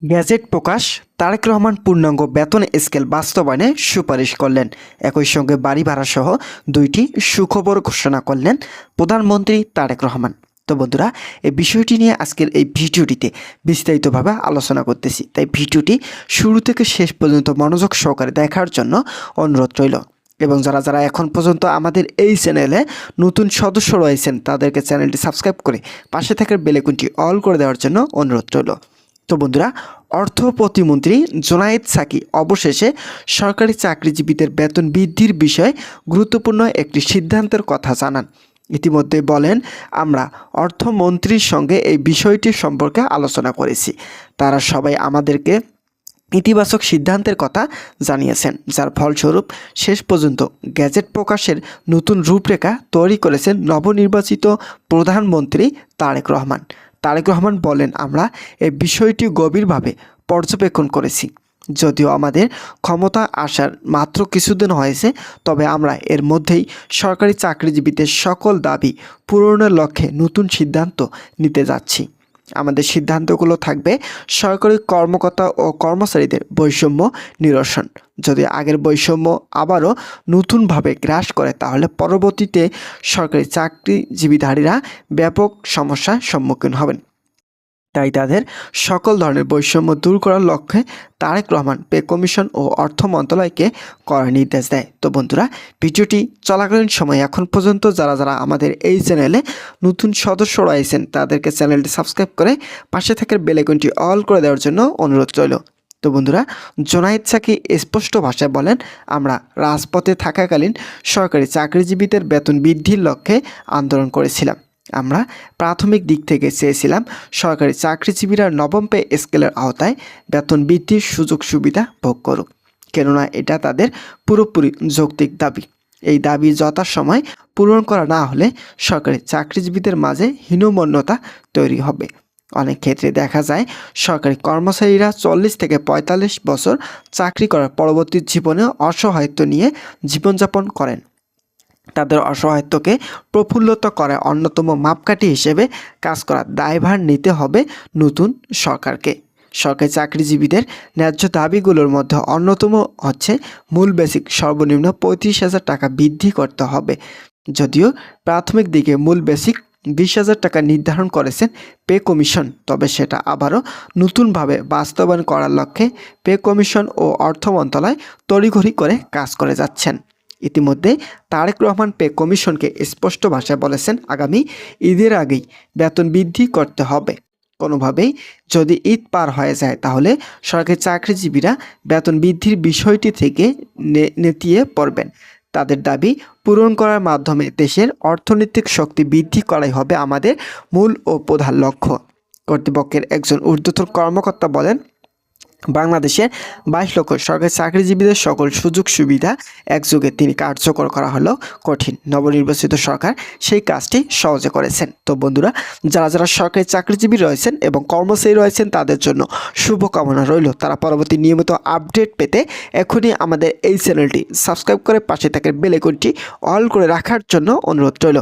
Gadget প্রকাশ, তারেক রহমান পূর্ণাঙ্গ বেতন scale বাস্তবায়নে সুপারিশ করলেন। একই সঙ্গে বাড়ি ভাড়া সহ দুইটি সুখবর ঘোষণা করলেন প্রধানমন্ত্রী তারেক রহমান। তো বন্ধুরা, এই বিষয়টি নিয়ে আজকের এই ভিডিওটিতে বিস্তারিতভাবে আলোচনা করতেছি, তাই ভিডিওটি শুরু থেকে শেষ পর্যন্ত মনোযোগ সহকারে দেখার জন্য অনুরোধ রইল। এবং যারা যারা এখন পর্যন্ত আমাদের এই চ্যানেলে নতুন সদস্য রয়েছেন তাদেরকে চ্যানেলটি সাবস্ক্রাইব করে পাশে থাকার বেল আইকনটি অল করে দেওয়ার জন্য অনুরোধ রইল। তো বন্ধুরা, অর্থ প্রতিমন্ত্রী জোনায়েদ সাকি অবশেষে সরকারি চাকরিজীবীদের বেতন বৃদ্ধির বিষয়ে গুরুত্বপূর্ণ একটি সিদ্ধান্তের কথা জানান। ইতিমধ্যে বলেন, আমরা অর্থমন্ত্রীর সঙ্গে এই বিষয়টি সম্পর্কে আলোচনা করেছি। তারা সবাই আমাদেরকে ইতিবাচক সিদ্ধান্তের কথা জানিয়েছেন, যার ফলস্বরূপ শেষ পর্যন্ত গ্যাজেট প্রকাশের নতুন রূপরেখা তৈরি করেছেন নবনির্বাচিত প্রধানমন্ত্রী তারেক রহমান। তারেক রহমান বলেন, আমরা এই বিষয়টি গভীরভাবে পর্যবেক্ষণ করেছি। যদিও আমাদের ক্ষমতা আসার মাত্র কিছুদিন হয়েছে, তবে আমরা এর মধ্যেই সরকারি চাকরিজীবীদের সকল দাবি পূরণের লক্ষ্যে নতুন সিদ্ধান্ত নিতে যাচ্ছি। আমাদের সিদ্ধান্তগুলো থাকবে সরকারি কর্মকর্তা ও কর্মচারীদের বৈষম্য নিরসন। যদি আগের বৈষম্য আবারও নতুনভাবে গ্রাস করে, তাহলে পরবর্তীতে সরকারি চাকরিজীবীধারীরা ব্যাপক সমস্যার সম্মুখীন হবেন। তাই তাদের সকল ধরনের বৈষম্য দূর করার লক্ষ্যে তারেক রহমান পে কমিশন ও অর্থ মন্ত্রণালয়কে করার নির্দেশ দেয়। তো বন্ধুরা, ভিডিওটি চলাকালীন সময় এখন পর্যন্ত যারা যারা আমাদের এই চ্যানেলে নতুন সদস্য রয়েছেন তাদেরকে চ্যানেলটি সাবস্ক্রাইব করে পাশে থাকার বেল আইকনটি অল করে দেওয়ার জন্য অনুরোধ রইল। তো বন্ধুরা, জোনায়েদ সাকি স্পষ্ট ভাষায় বলেন, আমরা রাজপথে থাকাকালীন সরকারি চাকরিজীবীদের বেতন বৃদ্ধির লক্ষ্যে আন্দোলন করেছিলাম। আমরা প্রাথমিক দিক থেকে চেয়েছিলাম সরকারি চাকরিজীবীরা নবম পে স্কেলের আওতায় বেতন বৃদ্ধির সুযোগ সুবিধা ভোগ করুক, কেননা এটা তাদের পুরোপুরি যৌক্তিক দাবি। এই দাবি যথাসময় পূরণ করা না হলে সরকারি চাকরিজীবীদের মাঝে হীনমন্যতা তৈরি হবে। অনেক ক্ষেত্রে দেখা যায় সরকারি কর্মচারীরা 40 থেকে 45 বছর চাকরি করার পরবর্তী জীবনে অসহায়ত্ব নিয়ে জীবনযাপন করেন। তাদের অসহায়ত্বকে প্রফুল্লত করার অন্যতম মাপকাঠি হিসেবে কাজ করার দায়ভার নিতে হবে নতুন সরকারকে। সরকারি চাকরিজীবীদের ন্যায্য দাবিগুলোর মধ্যে অন্যতম হচ্ছে মূল বেসিক সর্বনিম্ন 35,000 টাকা বৃদ্ধি করতে হবে। যদিও প্রাথমিক দিকে মূল বেসিক 20,000 টাকা নির্ধারণ করেছেন পে কমিশন, তবে সেটা আবারও নতুনভাবে বাস্তবায়ন করার লক্ষ্যে পে কমিশন ও অর্থ মন্ত্রণালয় তড়িঘড়ি করে কাজ করে যাচ্ছেন। ইতিমধ্যে তারেক রহমান পে কমিশনকে স্পষ্ট ভাষায় বলেছেন, আগামী ঈদের আগেই বেতন বৃদ্ধি করতে হবে। কোনোভাবেই যদি ঈদ পার হয়ে যায়, তাহলে সরকারি চাকরিজীবীরা বেতন বৃদ্ধির বিষয়টি থেকে নেতিয়ে পড়বেন। তাদের দাবি পূরণ করার মাধ্যমে দেশের অর্থনৈতিক শক্তি বৃদ্ধি করাই হবে আমাদের মূল ও প্রধান লক্ষ্য। কর্তৃপক্ষের একজন ঊর্ধ্বতন কর্মকর্তা বলেন, বাংলাদেশের 22 লক্ষ সরকারি চাকরিজীবীদের সকল সুযোগ সুবিধা একযোগে তিনি কার্যকর করা হলো কঠিন। নবনির্বাচিত সরকার সেই কাজটি সহজে করেছেন। তো বন্ধুরা, যারা যারা সরকারি চাকরিজীবী রয়েছেন এবং কর্মচারী রয়েছেন তাদের জন্য শুভকামনা রইল। তারা পরবর্তী নিয়মিত আপডেট পেতে এখনই আমাদের এই চ্যানেলটি সাবস্ক্রাইব করে পাশে থাকা বেল আইকনটি অল করে রাখার জন্য অনুরোধ রইল।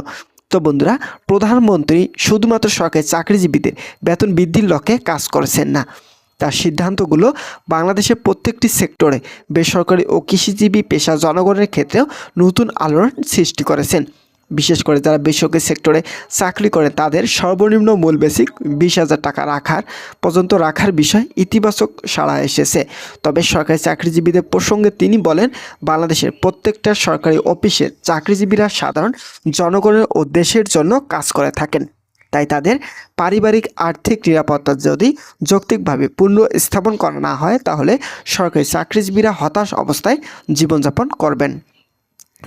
তো বন্ধুরা, প্রধানমন্ত্রী শুধুমাত্র সরকারি চাকরিজীবীদের বেতন বৃদ্ধির লক্ষ্যে কাজ করেছেন না, তার সিদ্ধান্তগুলো বাংলাদেশের প্রত্যেকটি সেক্টরে বেসরকারি ও কৃষিজীবী পেশা জনগণের ক্ষেত্রেও নতুন আলোড়ন সৃষ্টি করেছেন। বিশেষ করে যারা বেসরকারি সেক্টরে চাকরি করেন তাদের সর্বনিম্ন মূল বেসিক 20,000 টাকা পর্যন্ত রাখার বিষয় ইতিবাচক সাড়া এসেছে। তবে সরকারি চাকরিজীবীদের প্রসঙ্গে তিনি বলেন, বাংলাদেশের প্রত্যেকটা সরকারি অফিসের চাকরিজীবীরা সাধারণ জনগণের ও দেশের জন্য কাজ করে থাকেন। তাই তাদের পারিবারিক আর্থিক নিরাপত্তা যদি যৌক্তিকভাবে পুনঃস্থাপন করা না হয়, তাহলে সরকারি চাকরিজীবীরা হতাশ অবস্থায় জীবনযাপন করবেন,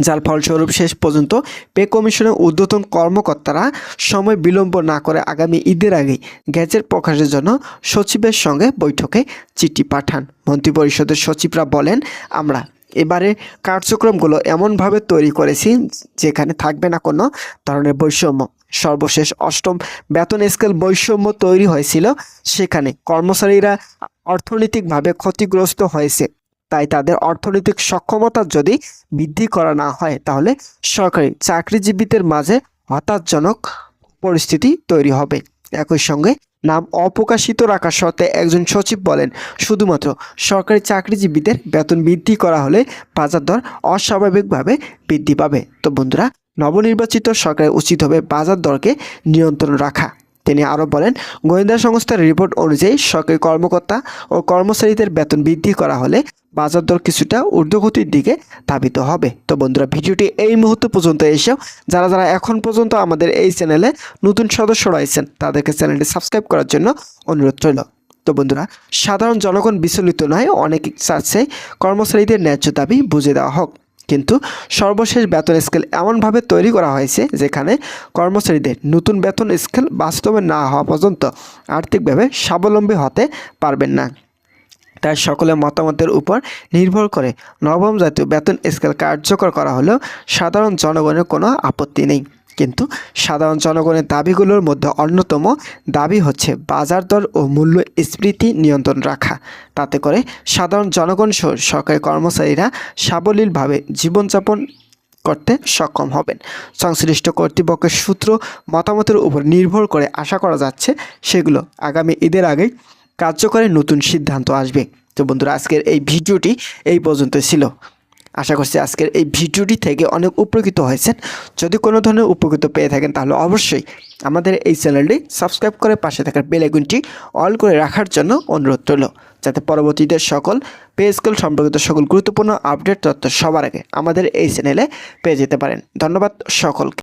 যার ফলস্বরূপ শেষ পর্যন্ত পে কমিশনের ঊর্ধ্বতন কর্মকর্তারা সময় বিলম্ব না করে আগামী ঈদের আগেই গ্যাজেট প্রকাশের জন্য সচিবের সঙ্গে বৈঠকে চিঠি পাঠান। মন্ত্রিপরিষদের সচিবরা বলেন, আমরা এবারে কার্যক্রমগুলো এমনভাবে তৈরি করেছি যেখানে থাকবে না কোনো ধরনের বৈষম্য। সর্বশেষ 8ম বেতন স্কেল বৈষম্য তৈরি হয়েছিল, সেখানে কর্মচারীরা অর্থনৈতিকভাবে ক্ষতিগ্রস্ত হয়েছে। তাই তাদের অর্থনৈতিক সক্ষমতা যদি বৃদ্ধি করা না হয়, তাহলে সরকারি চাকরিজীবীদের মাঝে হতাশাজনক পরিস্থিতি তৈরি হবে। একই সঙ্গে নাম অপ্রকাশিত রাখা সত্ত্বে একজন সচিব বলেন, শুধুমাত্র সরকারি চাকরিজীবীদের বেতন বৃদ্ধি করা হলে বাজার দর অস্বাভাবিকভাবে বৃদ্ধি পাবে। তো বন্ধুরা, নবনির্বাচিত সরকারের উচিত হবে বাজার দরকে নিয়ন্ত্রণ রাখা। তিনি আরও বলেন, গোয়েন্দা সংস্থার রিপোর্ট অনুযায়ী সরকারি কর্মকর্তা ও কর্মচারীদের বেতন বৃদ্ধি করা হলে বাজার দর কিছুটা ঊর্ধ্বগতির দিকে ধাবিত হবে। তো বন্ধুরা, ভিডিওটি এই মুহূর্ত পর্যন্ত এসেও যারা যারা এখন পর্যন্ত আমাদের এই চ্যানেলে নতুন সদস্য রয়েছেন তাদেরকে চ্যানেলটি সাবস্ক্রাইব করার জন্য অনুরোধ রইল। তো বন্ধুরা, সাধারণ জনগণ বিচলিত নয়, অনেকে চাচ্ছে কর্মচারীদের ন্যায্য দাবি বুঝে দেওয়া হোক। কিন্তু সর্বশেষ বেতন স্কেল এমনভাবে তৈরি করা হয়েছে যেখানে কর্মচারীদের নতুন বেতন স্কেল বাস্তবে না হওয়া পর্যন্ত আর্থিকভাবে স্বাবলম্বী হতে পারবেন না। তাই সকলের মতামতের উপর নির্ভর করে নবম জাতীয় বেতন স্কেল কার্যকর করা হলেও সাধারণ জনগণের কোনো আপত্তি নেই। কিন্তু সাধারণ জনগণের দাবিগুলোর মধ্যে অন্যতম দাবি হচ্ছে বাজার দর ও মূল্যস্ফীতি নিয়ন্ত্রণ রাখা। তাতে করে সাধারণ জনগণ সহ সরকারি কর্মচারীরা সাবলীলভাবে জীবনযাপন করতে সক্ষম হবেন। সংশ্লিষ্ট কর্তৃপক্ষের সূত্র মতামতের উপর নির্ভর করে আশা করা যাচ্ছে সেগুলো আগামী ঈদের আগেই কার্যকরী নতুন সিদ্ধান্ত আসবে। তো বন্ধুরা, আজকের এই ভিডিওটি এই পর্যন্ত ছিল। আশা করছি আজকের এই ভিডিওটি থেকে অনেক উপকৃত হয়েছেন। যদি কোনো ধরনের উপকৃত পেয়ে থাকেন তাহলে অবশ্যই আমাদের এই চ্যানেলটি সাবস্ক্রাইব করে পাশে থাকার বেল আইকনটি অল করে রাখার জন্য অনুরোধ রইল, যাতে পরবর্তীতে সকল পে স্কেল সম্পর্কিত সকল গুরুত্বপূর্ণ আপডেট তথ্য সবার আগে আমাদের এই চ্যানেলে পেয়ে যেতে পারেন। ধন্যবাদ সকলকে।